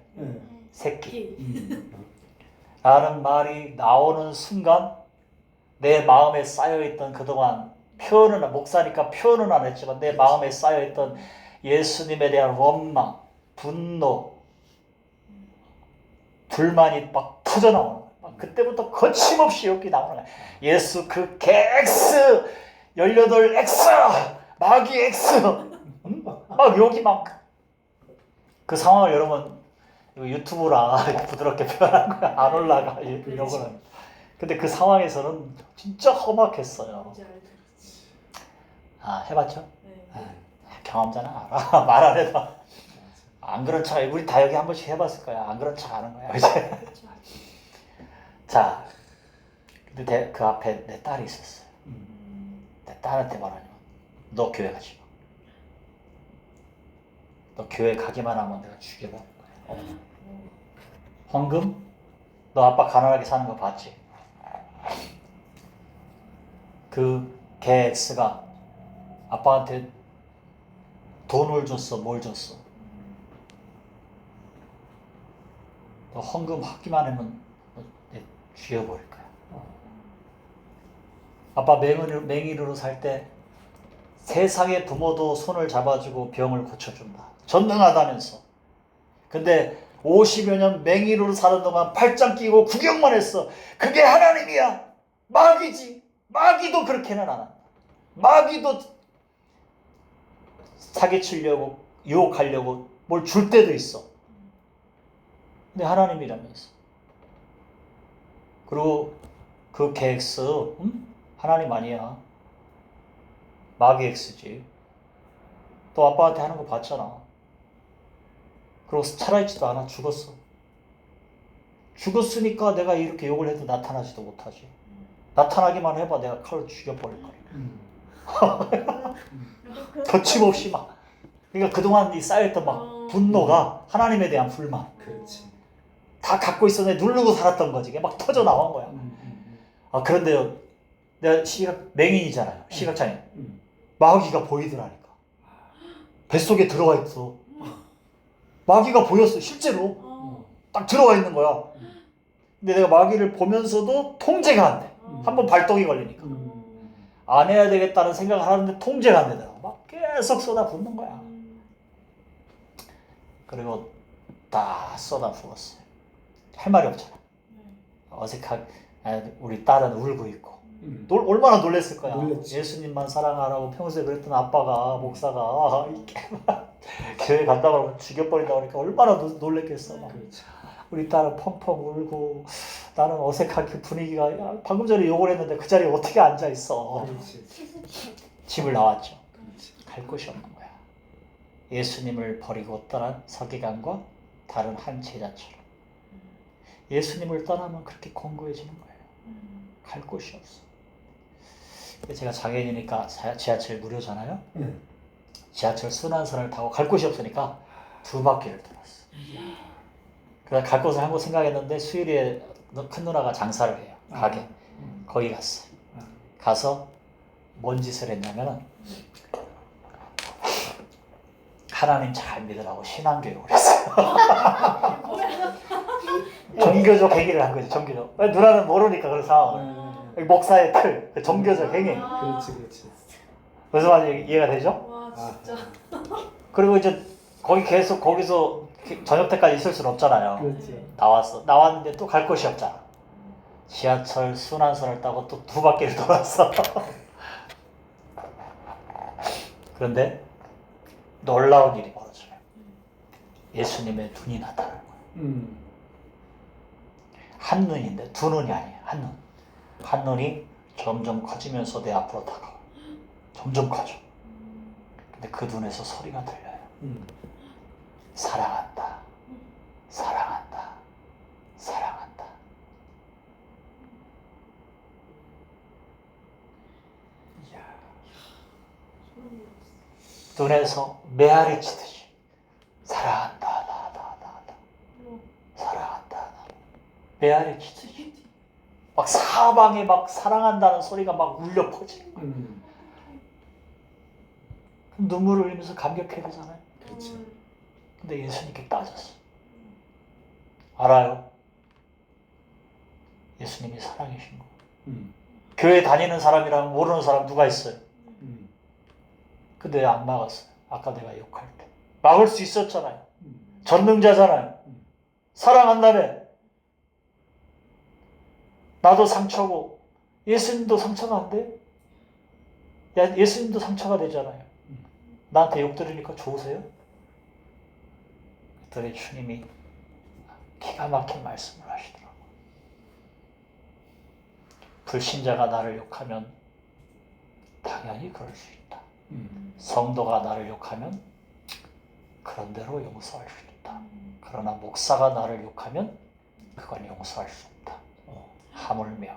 새끼. 라는 말이 나오는 순간 내 마음에 쌓여있던 그동안 목사니까 표현은 안 했지만 내 마음에 쌓여있던 예수님에 대한 원망, 분노, 불만이 막 터져나오는 거야. 그때부터 거침없이 여기 나오는 거야. 예수 그 개 X, 18X, 마귀 X. 막 여기 막 그 상황을 여러분 이거 유튜브라 이렇게 부드럽게 표현한 거야. 안 올라가 이런 거는. 근데 그 상황에서는 진짜 험악했어요. 뭔지 알죠? 아 해봤죠? 네. 경험자는 알아. 말 안 해도 안 그런 척. 우리 다 여기 한 번씩 해봤을 거야. 안 그런 척 하는 거야. 이제. 그렇죠. 자, 근데 그 앞에 내 딸이 있었어요. 내 딸한테 말하냐? 너 교회 가지 마. 너 교회 가기만 하면 내가 죽여버릴 거야. 황금? 너 아빠 가난하게 사는 거 봤지? 그 개 X가 아빠한테 돈을 줬어, 뭘 줬어? 너 헌금 하기만 하면 내 죽여버릴 거야. 아빠 맹인으로 살 때 세상의 부모도 손을 잡아주고 병을 고쳐준다. 전능하다면서. 근데 50여 년 맹인으로 사는 동안 팔짱 끼고 구경만 했어. 그게 하나님이야. 마귀지. 마귀도 그렇게는 안 한다. 마귀도 사기치려고 유혹하려고 뭘 줄 때도 있어. 근데 하나님이라면서. 그리고 그 계획스 하나님 아니야. 마귀 X지. 또 아빠한테 하는 거 봤잖아. 그리고 살아있지도 않아. 죽었어. 죽었으니까 내가 이렇게 욕을 해도 나타나지도 못하지. 나타나기만 해봐. 내가 칼로 죽여버릴 거야. 거침없이 막. 그러니까 그동안 이 쌓였던 막 분노가 하나님에 대한 불만. 그렇지. 다 갖고 있었는데 누르고 살았던 거지. 막 터져 나온 거야. 아, 그런데요. 내가 맹인이잖아요. 시각장애. 마귀가 보이더라니까. 뱃속에 들어가 있어. 마귀가 보였어. 실제로. 딱 들어가 있는 거야. 근데 내가 마귀를 보면서도 통제가 안 돼. 한번 발동이 걸리니까. 안 해야 되겠다는 생각을 하는데 통제가 안 되더라고. 막 계속 쏟아붓는 거야. 그리고 다 쏟아부었어요. 할 말이 없잖아. 어색하게 우리 딸은 울고 있고. 얼마나 놀랬을 거야. 놀랬지. 예수님만 사랑하라고 평소에 그랬던 아빠가 목사가 이렇게 막 교회 간다고 하면 죽여버린다고 하니까 얼마나 놀랬겠어. 막. 그렇지. 우리 딸은 펑펑 울고 나는 어색하게 분위기가 방금 전에 욕을 했는데 그 자리에 어떻게 앉아있어. 그렇지. 집을 나왔죠. 그렇지. 갈 곳이 없는 거야. 예수님을 버리고 떠난 서기관과 다른 한 제자처럼. 예수님을 떠나면 그렇게 공고해지는 거예요. 갈 곳이 없어. 제가 장애인이니까 지하철 무료잖아요. 지하철 순환선을 타고 갈 곳이 없으니까 2바퀴를 돌았어. 그래서 갈 곳을 한 곳 생각했는데 수일이에 큰 누나가 장사를 해요. 가게. 거기 갔어. 가서 뭔 짓을 했냐면은 하나님 잘 믿으라고 신앙교육을 했어요. 종교적 행위를 한 거지. 종교적. 누나는 모르니까 그런 상황을. 목사의 틀, 종교적 행위. 그렇지, 그렇지. 무슨 말인지 이해가 되죠? 와 진짜. 그리고 이제 거기 계속 거기서 저녁 때까지 있을 수는 없잖아요. 그렇지. 나왔는데 또 갈 곳이 없잖아. 지하철 순환선을 타고 또 2바퀴를 돌았어. 그런데 놀라운 일이 벌어져요. 예수님의 눈이 나타나는 거예요. 한 눈인데 2눈이 아니에요. 한 눈. 한 눈이 점점 커지면서 내 앞으로 다가와요. 점점 커져. 근데 그 눈에서 소리가 들려요. 사랑한다. 사랑한다. 사랑한다. 눈에서 메아리 치듯이 사랑한다. 사랑한다. 메아리 치듯이 막 사방에 막 사랑한다는 소리가 막 울려 퍼지는 거야. 눈물을 흘리면서 감격해야 되잖아요. 그렇지. 근데 예수님께 따졌어. 알아요? 예수님이 사랑이신 거. 교회 다니는 사람이랑 모르는 사람 누가 있어요? 근데 왜 안 막았어요? 아까 내가 욕할 때. 막을 수 있었잖아요. 전능자잖아요. 사랑한다며. 나도 상처고 예수님도 상처가 안 돼? 야, 예수님도 상처가 되잖아요. 나한테 욕 들으니까 좋으세요? 그랬더니 주님이 기가 막힌 말씀을 하시더라고요. 불신자가 나를 욕하면 당연히 그럴 수 있다. 성도가 나를 욕하면 그런 대로 용서할 수 있다. 그러나 목사가 나를 욕하면 그건 용서할 수 없다. 하물며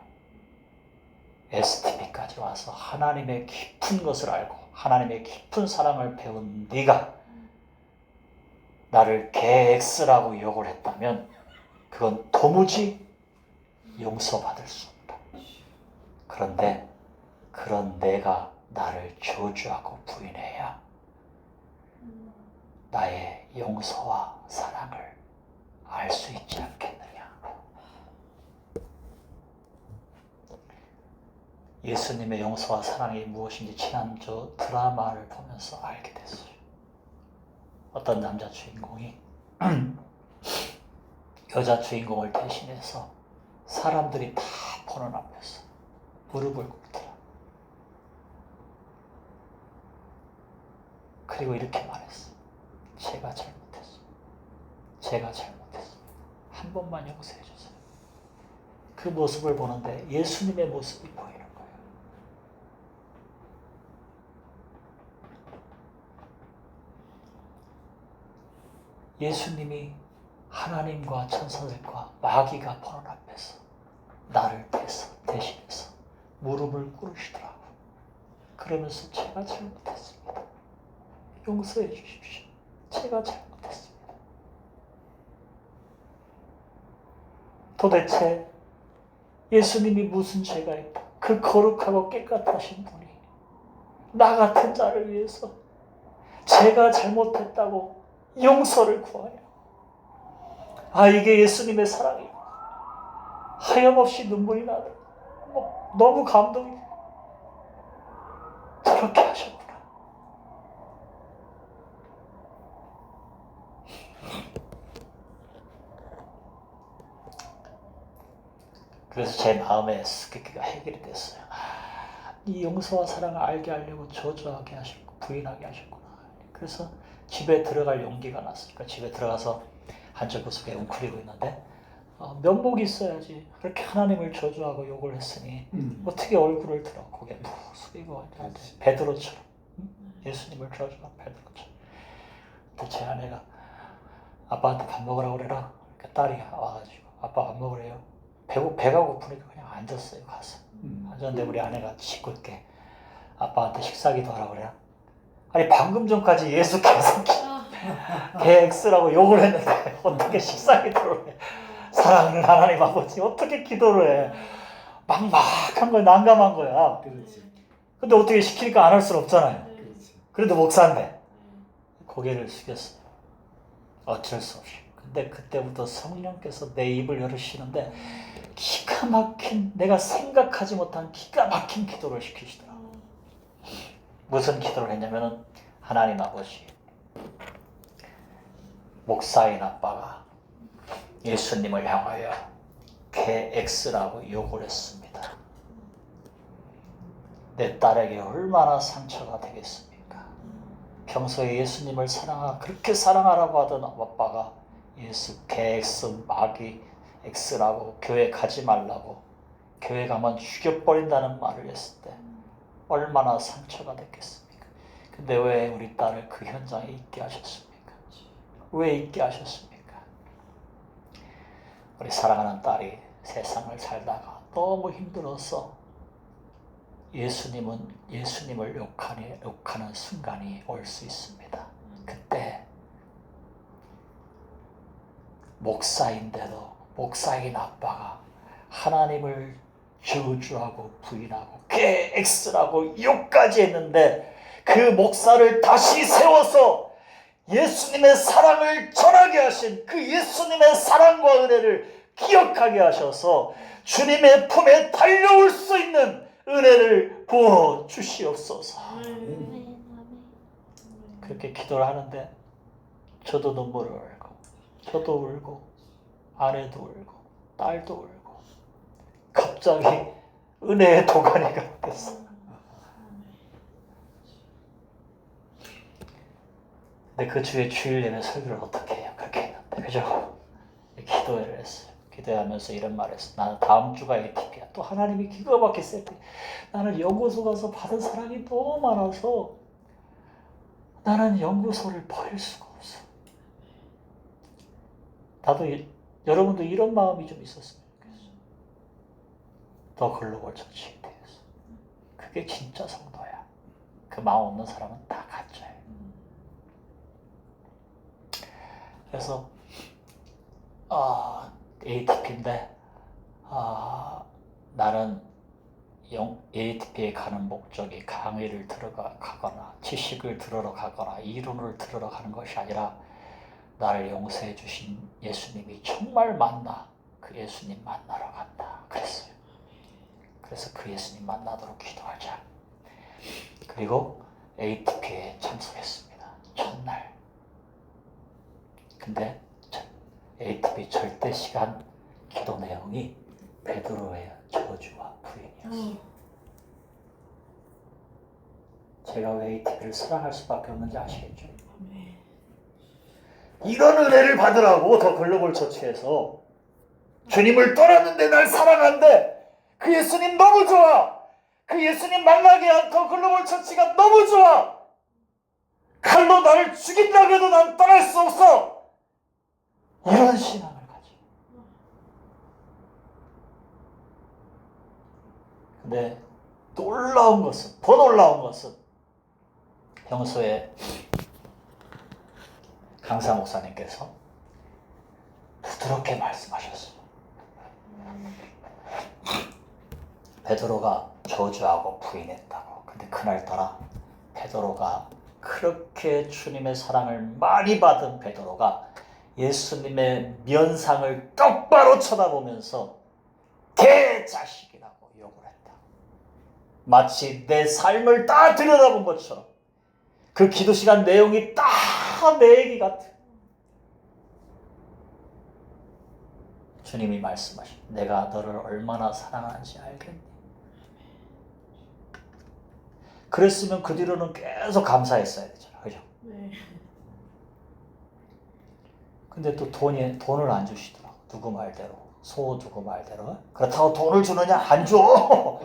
STB까지 와서 하나님의 깊은 것을 알고 하나님의 깊은 사랑을 배운 네가 나를 개X라고 욕을 했다면 그건 도무지 용서받을 수 없다. 그런데 그런 내가 나를 저주하고 부인해야 나의 용서와 사랑을 알 수 있지 않겠느냐. 예수님의 용서와 사랑이 무엇인지 지난주 드라마를 보면서 알게 됐어요. 어떤 남자 주인공이 여자 주인공을 대신해서 사람들이 다 보는 앞에서 무릎을 꿇더라. 그리고 이렇게 말했어. 제가 잘못했어. 제가 잘못했어. 한 번만 용서해 주세요. 그 모습을 보는데 예수님의 모습이 보이는 거예요. 예수님이 하나님과 천사들과 마귀가 보는 앞에서 나를 대신해서 무릎을 꿇으시더라고. 그러면서 제가 잘못했습니다. 용서해 주십시오. 제가 잘못했습니다. 도대체 예수님이 무슨 죄가 있다. 그 거룩하고 깨끗하신 분이 나 같은 자를 위해서 제가 잘못했다고 용서를 구하여. 이게 예수님의 사랑이에요. 하염없이 눈물이 나더라. 너무 감동이. 저렇게 하셨구나. 그래서 제 마음에 수수께끼가 해결이 됐어요. 이 용서와 사랑을 알게 하려고 저주하게 하셨고 부인하게 하셨구나. 그래서 집에 들어갈 용기가 났으니까 집에 들어가서 한쪽 구석에 웅크리고 있는데 면목이 있어야지. 그렇게 하나님을 저주하고 욕을 했으니 어떻게 얼굴을 들어 고개 푹 숙이고 베드로처럼 예수님을 저주하고 베드로처럼. 또 제 아내가 아빠한테 밥 먹으라고 그래라. 딸이 와가지고 아빠 밥 먹으래요. 배가 고프니까 그냥 앉았어요. 가서 앉았는데 우리 아내가 짓궂게 아빠한테 식사기도 하라고 그래요. 아니 방금 전까지 예수께서 개X라고 욕을 했는데 어떻게 식사기도를 해. 사랑하는 하나님 아버지 어떻게 기도를 해. 막막한 거야. 난감한 거야. 그렇지. 근데 어떻게 시키니까 안 할 수는 없잖아요. 그렇지. 그래도 목사인데 고개를 숙였어요. 어쩔 수 없이. 근데 그때부터 성령께서 내 입을 열으시는데 기가 막힌, 내가 생각하지 못한 기가 막힌 기도를 시키시더라고요. 무슨 기도를 했냐면은 하나님 아버지, 목사인 아빠가 예수님을 향하여 개X라고 욕을 했습니다. 내 딸에게 얼마나 상처가 되겠습니까? 평소에 예수님을 그렇게 사랑하라고 하던 아빠가 예수 개X 마귀 X라고 교회 가지 말라고 교회 가면 죽여버린다는 말을 했을 때 얼마나 상처가 됐겠습니까? 근데 왜 우리 딸을 그 현장에 있게 하셨습니까? 왜 있게 하셨습니까? 우리 사랑하는 딸이 세상을 살다가 너무 힘들어서 예수님을 욕하는 순간이 올 수 있습니다. 그때 목사인데도 목사인 아빠가 하나님을 저주하고 부인하고 개X라고 욕까지 했는데 그 목사를 다시 세워서 예수님의 사랑을 전하게 하신 그 예수님의 사랑과 은혜를 기억하게 하셔서 주님의 품에 달려올 수 있는 은혜를 부어 주시옵소서. 그렇게 기도를 하는데 저도 눈물을 흘리고 저도 울고 아내도 울고 딸도 울고 갑자기 은혜의 도가니가 됐어. 근데 그 주에 주일 예배 설교를 어떻게 해요? 그렇게 했는데 그죠? 기도를 했어요. 기도하면서 이런 말을 했어요. 나는 다음 주가 ATP야. 또 하나님이 기가 막혔을 때 나는 연구소 가서 받은 사랑이 너무 많아서 나는 연구소를 버릴 수가 없어. 나도 여러분도 이런 마음이 좀 있었으면 좋겠어. 더 글로벌 처치에 대해서. 그게 진짜 성도야. 그 마음 없는 사람은 다 가짜예요. 그래서 ATP인데 나는 ATP에 가는 목적이 강의를 가거나 지식을 들으러 가거나 이론을 들으러 가는 것이 아니라 나를 용서해 주신 예수님이 정말 맞나? 그 예수님 만나러 간다 그랬어요. 그래서 그 예수님 만나도록 기도하자. 그리고 ATP에 참석했습니다. 첫날. 근데 ATP 절대 시간 기도 내용이 베드로의 저주와 부인이었어요. 제가 왜 ATP를 사랑할 수밖에 없는지 아시겠죠? 이런 은혜를 받으라고 더 글로벌 처치에서 주님을 떠났는데 날 사랑한대. 그 예수님 너무 좋아. 그 예수님 만나게 한 더 글로벌 처치가 너무 좋아. 칼로 나를 죽인다고 해도 난 떠날 수 없어. 이런 신앙을 가지고. 근데 더 놀라운 것은 평소에 강사 목사님께서 부드럽게 말씀하셨어요. 베드로가 저주하고 부인했다고. 근데 그날따라 베드로가 그렇게 주님의 사랑을 많이 받은 베드로가 예수님의 면상을 똑바로 쳐다보면서 개자식이라고 욕을 했다. 마치 내 삶을 다 들여다본 것처럼 그 기도 시간 내용이 다 내 얘기 같아. 주님이 말씀하신 내가 너를 얼마나 사랑하는지 알겠니? 그랬으면 그 뒤로는 계속 감사했어야 되잖아. 그죠? 네. 근데 또 돈을 안 주시더라고. 누구 말대로. 누구 말대로. 그렇다고 돈을 주느냐? 안 줘.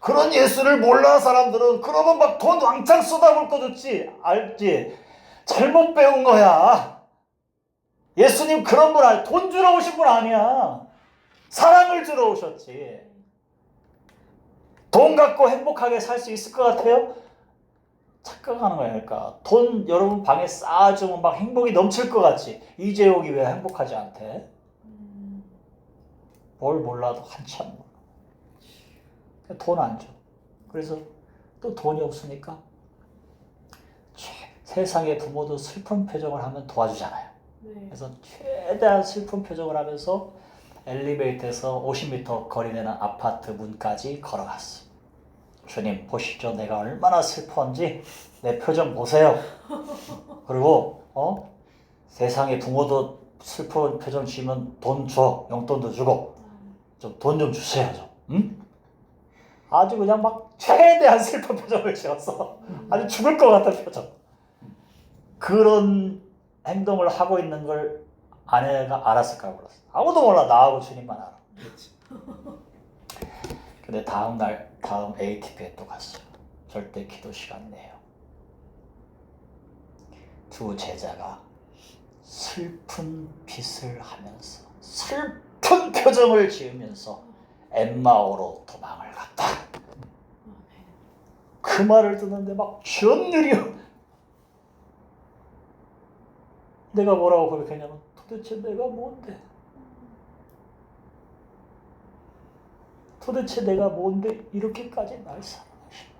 그런 예수를 몰라 사람들은. 그러면 막 돈 왕창 쏟아볼 거 좋지. 알지? 잘못 배운 거야. 예수님 그런 분 아니야. 돈 주러 오신 분 아니야. 사랑을 주러 오셨지. 돈 갖고 행복하게 살 수 있을 것 같아요? 착각하는 거야. 그러니까 돈 여러분 방에 쌓아주면 막 행복이 넘칠 것 같지. 이재용이 왜 행복하지 않대? 뭘 몰라도 한참 몰라. 돈 안 줘. 그래서 또 돈이 없으니까 세상의 부모도 슬픈 표정을 하면 도와주잖아요. 네. 그래서 최대한 슬픈 표정을 하면서 엘리베이터에서 50m 거리 되는 아파트 문까지 걸어갔어. 주님 보시죠. 내가 얼마나 슬퍼한지 내 표정 보세요. 그리고 세상의 부모도 슬픈 표정 지으면 돈 줘. 용돈도 주고 좀 돈 좀 주세요. 좀. 응? 아주 그냥 막 최대한 슬픈 표정을 지었어. 아주 죽을 것 같은 표정. 그런 행동을 하고 있는 걸 아내가 알았을까 몰랐어. 아무도 몰라. 나하고 주님만 알아. 근데 다음 ATP에 또 갔어요. 절대 기도 시간 내요. 두 제자가 슬픈 빛을 하면서 슬픈 표정을 지으면서 엠마오로 도망을 갔다. 그 말을 듣는데 막 전율이요. 내가 뭐라고 고백했냐면 도대체 내가 뭔데? 도대체 내가 뭔데 이렇게까지 날 사랑하시나?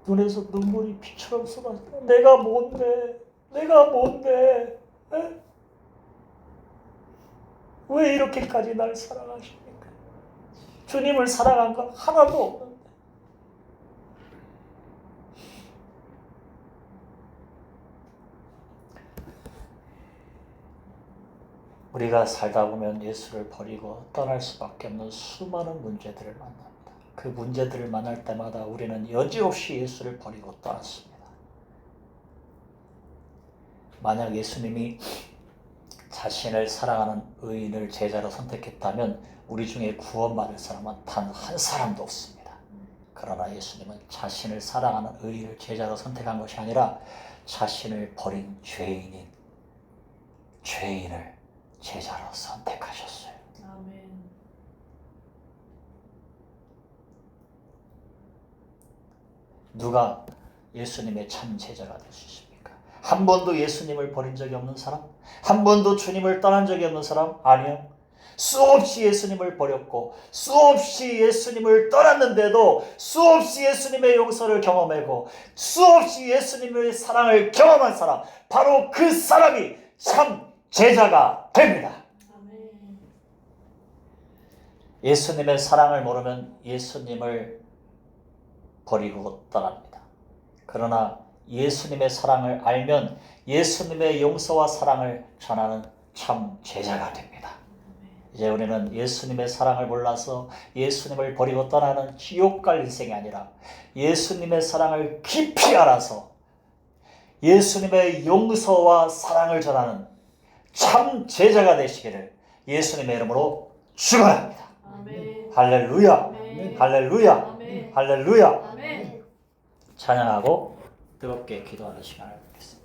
눈에서 눈물이 피처럼 쏟아져. 내가 뭔데? 내가 뭔데? 에? 왜 이렇게까지 날 사랑하십니까? 주님을 사랑한 건 하나도 없는데. 우리가 살다 보면 예수를 버리고 떠날 수밖에 없는 수많은 문제들을 만납니다. 그 문제들을 만날 때마다 우리는 여지없이 예수를 버리고 떠났습니다. 만약 예수님이 자신을 사랑하는 의인을 제자로 선택했다면 우리 중에 구원받을 사람은 단 한 사람도 없습니다. 그러나 예수님은 자신을 사랑하는 의인을 제자로 선택한 것이 아니라 자신을 버린 죄인을 제자로 선택하셨어요. 아멘. 누가 예수님의 참 제자가 될 수 있습니까? 한 번도 예수님을 버린 적이 없는 사람? 한 번도 주님을 떠난 적이 없는 사람? 아니요. 수없이 예수님을 버렸고 수없이 예수님을 떠났는데도 수없이 예수님의 용서를 경험하고 수없이 예수님의 사랑을 경험한 사람, 바로 그 사람이 참 제자가 됩니다. 아멘. 예수님의 사랑을 모르면 예수님을 버리고 떠납니다. 그러나 예수님의 사랑을 알면 예수님의 용서와 사랑을 전하는 참 제자가 됩니다. 이제 우리는 예수님의 사랑을 몰라서 예수님을 버리고 떠나는 지옥 갈 인생이 아니라 예수님의 사랑을 깊이 알아서 예수님의 용서와 사랑을 전하는 참 제자가 되시기를 예수님의 이름으로 축원합니다. 아멘. 할렐루야, 아멘. 할렐루야, 아멘. 할렐루야. 아멘. 찬양하고 뜨겁게 기도하는 시간을 갖겠습니다.